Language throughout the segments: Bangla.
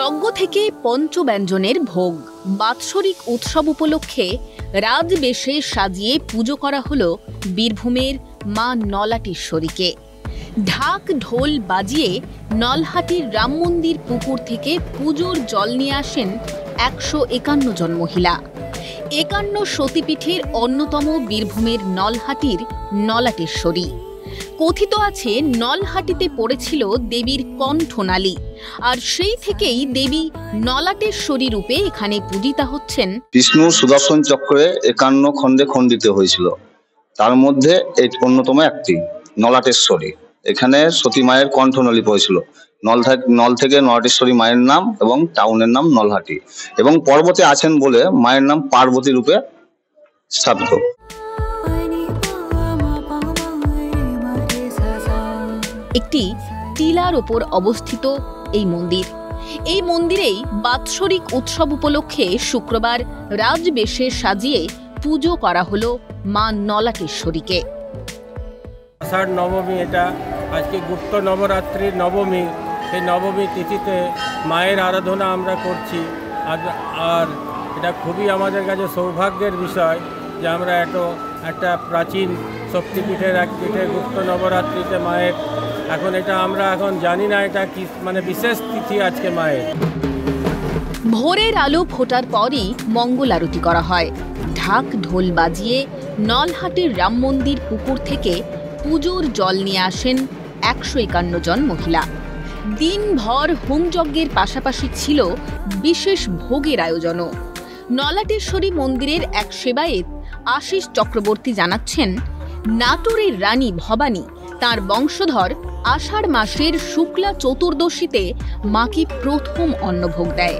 যজ্ঞ থেকে পঞ্চব্যঞ্জনের ভোগ বাৎসরিক উৎসব উপলক্ষে রাজবেশে সাজিয়ে পুজো করা হলো বীরভূমের মা নলাটেশ্বরীকে। ঢাক ঢোল বাজিয়ে নলহাটির রাম মন্দির পুকুর থেকে পুজোর জল নিয়ে আসেন 151 জন মহিলা। 51 সতীপীঠের অন্যতম বীরভূমের নলহাটির নলাটেশ্বরী। কথিত আছে নলহাটিতে পড়েছিল দেবীর কণ্ঠনালী, আর সেই থেকেই দেবী নলাটেশ্বরী রূপে এখানে পূজিতা হচ্ছেন। বিষ্ণু সুদর্শন চক্রে 51 খণ্ডে খণ্ডিত হয়েছিল, তার মধ্যে এই অন্যতম একটি নলাটেশ্বরী। এখানে সতী মায়ের কণ্ঠনালী পড়েছিল। নল থেকে নলাটেশ্বরী মায়ের নাম এবং টাউনের নাম নলহাটি, এবং পর্বতে আছেন বলে মায়ের নাম পার্বতী রূপে স্থাপিত। একটি টিলার ওপর অবস্থিত এই মন্দির। এই মন্দিরেই বাৎসরিক উৎসব উপলক্ষে শুক্রবার রাজবেশে সাজিয়ে পুজো করা হলো মা নলাটেশ্বরীকে। আষাঢ় নবমী, এটা আজকে গুপ্ত নবরাত্রির নবমী। সেই নবমী তিথিতে মায়ের আরাধনা আমরা করছি, আর এটা খুবই আমাদের কাছে সৌভাগ্যের বিষয় যে আমরা একটা প্রাচীন শক্তিপীঠের এক পীঠে গুপ্ত নবরাত্রিতে মায়ের এটা আমরা জানি না এটা কি বিশেষ তিথি আজকে মায়ের। ভোরের আলো ফোটার পরই মঙ্গল আরতি করা হয়। ঢাক ঢোল বাজিয়ে নলহাটির রাম মন্দির পুকুর থেকে পুজোর জল নিয়ে আসেন 151 জন মহিলা। দিনভর হোমযজ্ঞের পাশাপাশি ছিল বিশেষ ভোগের আয়োজনও। নলাটেশ্বরী মন্দিরের এক সেবায়েত আশিস চক্রবর্তী জানাচ্ছেন, নাটোরের রানী ভবানী তার বংশধর আষাঢ় মাসের শুক্লা চতুর্দশীতে মাকে প্রথম অন্নভোগ দেয়,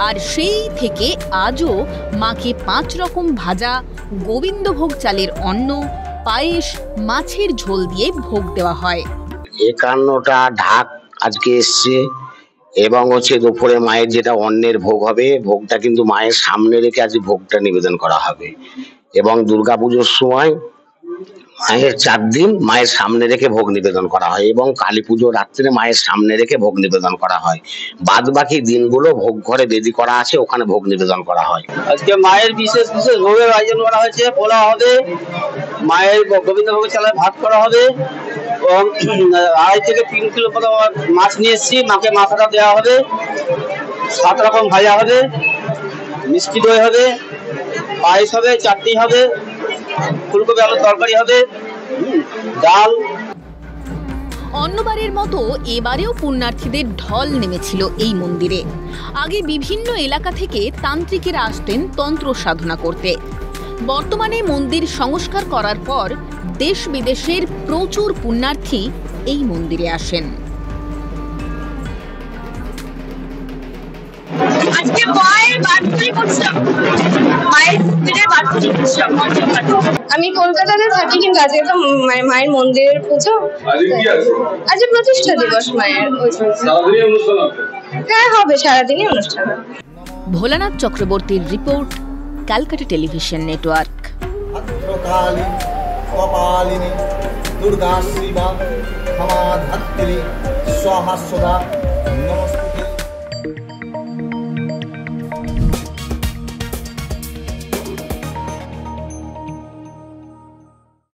আর সেই থেকে আজও মাকে 5 রকম ভাজা গোবিন্দভোগ চালের অন্ন, পায়েস, মাছের ঝোল দিয়ে ভোগ দেওয়া হয়। 51টা ঢাক আজকে এসছে, এবং দুপুরে মায়ের যেটা অন্নের ভোগ হবে, ভোগটা কিন্তু মায়ের সামনে রেখে আজ ভোগটা নিবেদন করা হবে। এবং দুর্গাপুজোর সময় মায়ের 4 দিন মায়ের সামনে রেখে ভোগ নিবেদন করা হয়, এবং কালী পুজো রাত্রে মায়ের সামনে রেখে ভোগ নিবেদন করা হয়। বাদ বাকি দিনগুলো ভোগ ঘরে বেদি করা আছে, ওখানে ভোগ নিবেদন করা হয়। আজকে মায়ের বিশেষ বিশেষ ভোগের আয়োজন করা হয়েছে। পোলাও হবে, মায়ের গোবিন্দভোগ চালের ভাত করা হবে, এবং 2.5 থেকে 3 কিলো মতো মাছ নিয়ে এসেছি, মাকে মাথাটা দেওয়া হবে। 7 রকম ভাজা হবে, মিষ্টি দই হবে, পায়েস হবে, চাটনি হবে, ফুলকপি আলুর তরকারি হবে, ডাল। অন্যবারের মতো এবারেও পুণ্যার্থীদের ঢল নেমেছিল এই মন্দিরে। আগে বিভিন্ন এলাকা থেকে তান্ত্রিকেরা আসতেন তন্ত্র সাধনা করতে। বর্তমানে মন্দির সংস্কার করার পর দেশ বিদেশের প্রচুর পুণ্যার্থী এই মন্দিরে আসেন। আজকে মায়ের বাৎসরিক উৎসব, মায়ের পীঠের বাৎসরিক উৎসব। আমি কলকাতাতে থাকি, কিন্তু আজকে তো মায়ের মন্দিরের পুজো। আজ প্রতিষ্ঠা দিবস মায়ের। হ্যাঁ হবে, সারাদিনই অনুষ্ঠান। ভোলানাথ চক্রবর্তীর রিপোর্ট, ক্যালকাটা টেলিভিশন নেটওয়ার্ক। কপালিনী দুর্গা শিবা ক্ষমা ধাত্রী স্বাহা সদা নমস্তে।